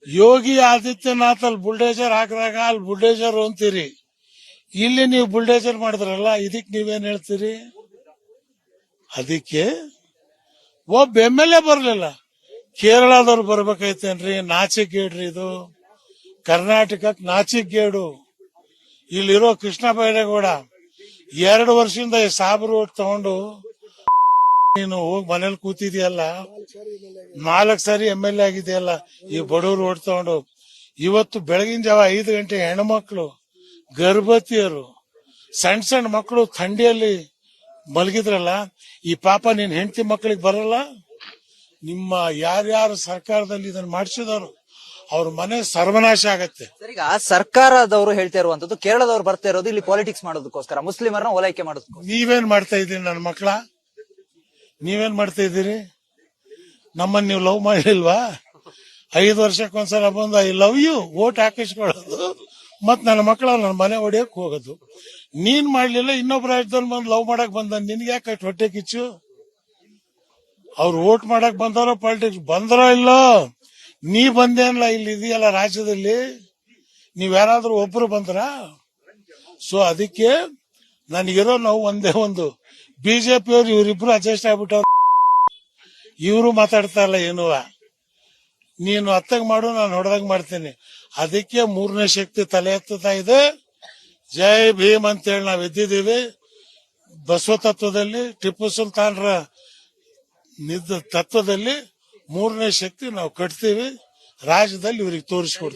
ಯೋಗಿ ಆದಿತ್ಯನಾಥ್ ಅಲ್ಲಿ ಬುಲ್ಡೇಜರ್ ಹಾಕಿದಾಗ ಅಲ್ಲಿ ಬುಲ್ಡೇಜರ್ ಅಂತೀರಿ, ಇಲ್ಲಿ ನೀವು ಬುಲ್ಡೇಜರ್ ಮಾಡಿದ್ರಲ್ಲ, ಇದಕ್ ನೀವೇನ್ ಹೇಳ್ತೀರಿ? ಅದಕ್ಕೆ ಒಬ್ಬ MLA ಬರ್ಲಿಲ್ಲ, ಕೇರಳದವ್ರು ಬರ್ಬೇಕಾಯ್ತೇನ್ರಿ? ನಾಚಿಕೇಡ್ರಿ ಇದು, ಕರ್ನಾಟಕಕ್ಕೆ ನಾಚಿಕೇಡು. ಇಲ್ಲಿರೋ ಕೃಷ್ಣ ಬೈರೇಗೌಡ 2 ವರ್ಷದಿಂದ ಈ ಸಾಬ್ರು ಓಟ್ ತಗೊಂಡು ನೀನು ಹೋಗಿ ಮನೇಲಿ ಕೂತಿದ್ಯಲ್ಲ, 4 ಸಾರಿ MLA ಆಗಿದೆಯಲ್ಲ, ಈ ಬಡವರು ಓಟ್ ತಗೊಂಡು. ಇವತ್ತು ಬೆಳಗಿನ ಜಾವ 5 ಗಂಟೆ ಹೆಣ್ಮಕ್ಳು, ಗರ್ಭವತಿಯರು, ಸಣ್ಣ ಸಣ್ಣ ಮಕ್ಕಳು ಥಂಡಿಯಲ್ಲಿ ಮಲಗಿದ್ರಲ್ಲ, ಈ ಪಾಪ ನಿನ್ ಹೆಂಡತಿ ಮಕ್ಕಳಿಗೆ ಬರಲ್ಲ? ನಿಮ್ಮ ಯಾರ್ಯಾರು ಸರ್ಕಾರದಲ್ಲಿ ಇದನ್ನ ಮಾಡಿಸಿದವರು ಅವ್ರ ಮನೆ ಸರ್ವನಾಶ ಆಗತ್ತೆ. ಈಗ ಸರ್ಕಾರದವರು ಹೇಳ್ತಾ ಇರುವಂತದ್ದು ಕೇರಳದವ್ರು ಬರ್ತಾ ಇರೋದು ಇಲ್ಲಿ ಪಾಲಿಟಿಕ್ಸ್ ಮಾಡೋದಕ್ಕೋಸ್ಕರ, ಮುಸ್ಲಿಮರನ್ನ ಓಲೈಕೆ ಮಾಡೋದಕ್ಕೋಸ್ಕರ. ನೀವೇನ್ ಮಾಡ್ತಾ ಇದ್ದೀರಿ ನನ್ನ ಮಕ್ಕಳ? ನೀವೇನ್ ಮಾಡ್ತಾ ಇದ್ದೀರಿ? ನಮ್ಮನ್ನ ನೀವು ಲವ್ ಮಾಡಿಲ್ವಾ? 5 ವರ್ಷಕ್ಕೊಂದ್ಸಲ ಬಂದು ಐ ಲವ್ ಯು ಓಟ್ ಹಾಕಿಸ್ಕೊಳ್ಳೋದು, ಮತ್ ನನ್ನ ಮಕ್ಕಳ ನನ್ನ ಮನೆ ಹೊಡಿಯಕ್ ಹೋಗೋದು. ನೀನ್ ಮಾಡ್ಲಿಲ್ಲ, ಇನ್ನೊಬ್ಬ ರಾಜ್ಯದಲ್ಲಿ ಬಂದು ಲವ್ ಮಾಡಕ್ ಬಂದ, ನಿನ್ಗೆ ಯಾಕೆ ಹೊಟ್ಟೆ ಕಿಚ್ಚು? ಅವ್ರು ಓಟ್ ಮಾಡಕ್ ಬಂದವರೋ ಪಾಲಿಟಿಕ್ಸ್ ಬಂದರೋ ಇಲ್ಲೋ, ನೀ ಬಂದೇನಲ್ಲ, ಇಲ್ಲಿ ಇದೆಯಲ್ಲ ರಾಜ್ಯದಲ್ಲಿ, ನೀವ್ಯಾರಾದ್ರೂ ಒಬ್ರು ಬಂದ್ರ? ಸೊ ಅದಕ್ಕೆ ನನಗಿರೋ ನೋವು ಒಂದೇ ಒಂದು, ಬಿಜೆಪಿಯವ್ರು ಇವರಿಬ್ರು ಅಡ್ಜಸ್ಟ್ ಆಗ್ಬಿಟ್ಟವ್ರು, ಇವರು ಮಾತಾಡ್ತಾ ಇಲ್ಲ ಏನುವ. ನೀನು ಅತ್ತಗ್ ಮಾಡು, ನಾನು ಹೊಡೆದಾಗ ಮಾಡ್ತೀನಿ. ಅದಕ್ಕೆ 3ನೇ ಶಕ್ತಿ ತಲೆ ಎತ್ತುತ್ತಾ ಇದೆ. ಜೈ ಭೀಮ್ ಅಂತೇಳಿ ನಾವ್ ಎದ್ದಿದ್ದೀವಿ. ಬಸವ ತತ್ವದಲ್ಲಿ, ಟಿಪ್ಪು ಸುಲ್ತಾನ್ರ ತತ್ವದಲ್ಲಿ 3ನೇ ಶಕ್ತಿ ನಾವು ಕಟ್ತೀವಿ. ರಾಜ್ಯದಲ್ಲಿ ಇವ್ರಿಗೆ ತೋರಿಸ್ಕೊಡ್ತೀವಿ.